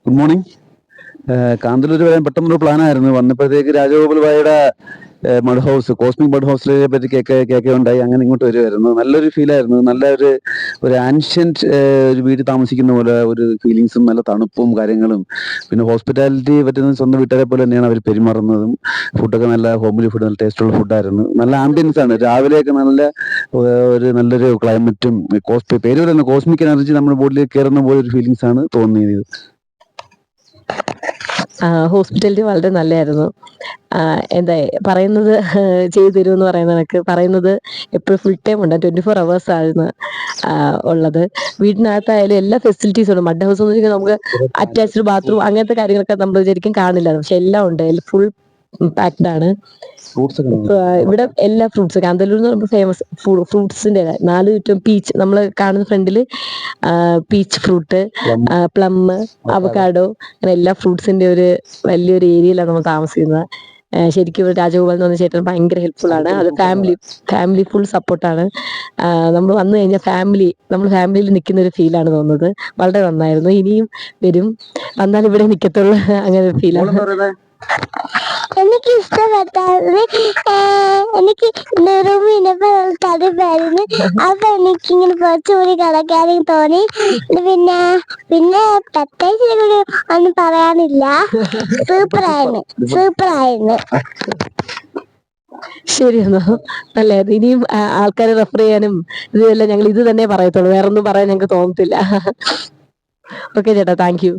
Good morning. Kanthalloor വരാൻ പെട്ടെന്നൊരു പ്ലാനായിരുന്നു. വന്നപ്പോഴത്തേക്ക് രാജഗോപാൽ ഭായിയുടെ മഡ് ഹൗസ്, കോസ്മിക് മഡ് ഹൗസിനെ പറ്റി കേൾക്കുകയുണ്ടായി. അങ്ങനെ ഇങ്ങോട്ട് വരുമായിരുന്നു. നല്ലൊരു ഫീലായിരുന്നു. നല്ല ഒരു ആൻഷ്യന്റ് ഒരു വീട്ടിൽ താമസിക്കുന്ന പോലെ ഒരു ഫീലിങ്സും നല്ല തണുപ്പും കാര്യങ്ങളും. പിന്നെ ഹോസ്പിറ്റാലിറ്റി പറ്റുന്ന സ്വന്തം വീട്ടുകാരെ പോലെ തന്നെയാണ് അവർ പെരുമാറുന്നതും. ഫുഡൊക്കെ നല്ല ഹോംലി ഫുഡ്, നല്ല ടേസ്റ്റുള്ള ഫുഡായിരുന്നു. നല്ല ആംബിയൻസ് ആണ്. രാവിലെയൊക്കെ നല്ലൊരു ക്ലൈമറ്റും പേര് പറയുന്ന കോസ്മിക് എനർജി നമ്മുടെ ബോഡിയിലേക്ക് കയറുന്ന പോലെ ഒരു ഫീലിങ്സ് ആണ് തോന്നിയത്. ഹോസ്പിറ്റാലിറ്റി വളരെ നല്ലതായിരുന്നു. എന്താ പറയുന്നത് ചെയ്തു തരുമെന്ന് പറയുന്ന കണക്ക് പറയുന്നത് എപ്പോഴും ഫുൾ ടൈം ഉണ്ട്. 24 hours ആണ് ഉള്ളത്. വീടിനകത്തായാലും എല്ലാ ഫെസിലിറ്റീസും ഉണ്ട്. മഡ് ഹൗസ് എന്ന് വെച്ചാൽ നമുക്ക് അറ്റാച്ച്ഡ് ബാത്റൂം അങ്ങനത്തെ കാര്യങ്ങളൊക്കെ നമ്മൾ ശരിക്കും കാണില്ല. പക്ഷെ എല്ലാം ഉണ്ട്. പാക്ഡ് ആണ്. ഇവിടെ എല്ലാ ഫ്രൂട്ട്സ്, കാന്തല്ലൂർ എന്ന് പറയുമ്പോൾ ഫേമസ് ഫ്രൂട്ട്സിന്റെ 4 ചുറ്റും പീച്ച്, നമ്മൾ കാണുന്ന ഫ്രണ്ടില് പീച്ച് ഫ്രൂട്ട്, പ്ലം, അവക്കാഡോ, അങ്ങനെ എല്ലാ ഫ്രൂട്ട്സിന്റെ ഒരു വലിയൊരു ഏരിയയിലാണ് നമ്മൾ താമസിക്കുന്നത്. ശരിക്കും രാജഗോപാൽ എന്ന് പറഞ്ഞ ചേട്ടൻ ഭയങ്കര ഹെൽപ്ഫുൾ ആണ്. അത് ഫാമിലി ഫുൾ സപ്പോർട്ടാണ്. നമ്മൾ വന്നു കഴിഞ്ഞാൽ നമ്മൾ ഫാമിലിയിൽ നിൽക്കുന്ന ഒരു ഫീലാണ് തോന്നുന്നത്. വളരെ നന്നായിരുന്നു. ഇനിയും വരും, വന്നാൽ ഇവിടെ നിൽക്കത്തുള്ളൂ, അങ്ങനെ ഒരു ഫീലാണ്. എനിക്ക് ഇഷ്ടപ്പെട്ടായിരുന്നു. എനിക്ക് തടുപ്പായിരുന്നു. അപ്പൊ എനിക്കിങ്ങനെ കുറച്ചുകൂടി കളക്കാനും തോന്നി. പിന്നെ പ്രത്യേകിച്ച് കൂടി ഒന്നും പറയാനില്ല. സൂപ്പറായിരുന്നു. ശരിയെന്നോ, നല്ലായിരുന്നു. ഇനിയും ആൾക്കാരെ റെഫർ ചെയ്യാനും ഇതെല്ലാം ഞങ്ങൾ ഇത് തന്നെ പറയത്തുള്ളൂ. വേറൊന്നും പറയാൻ ഞങ്ങൾക്ക് തോന്നത്തില്ല. ഓക്കെ ചേട്ടാ, താങ്ക് യു.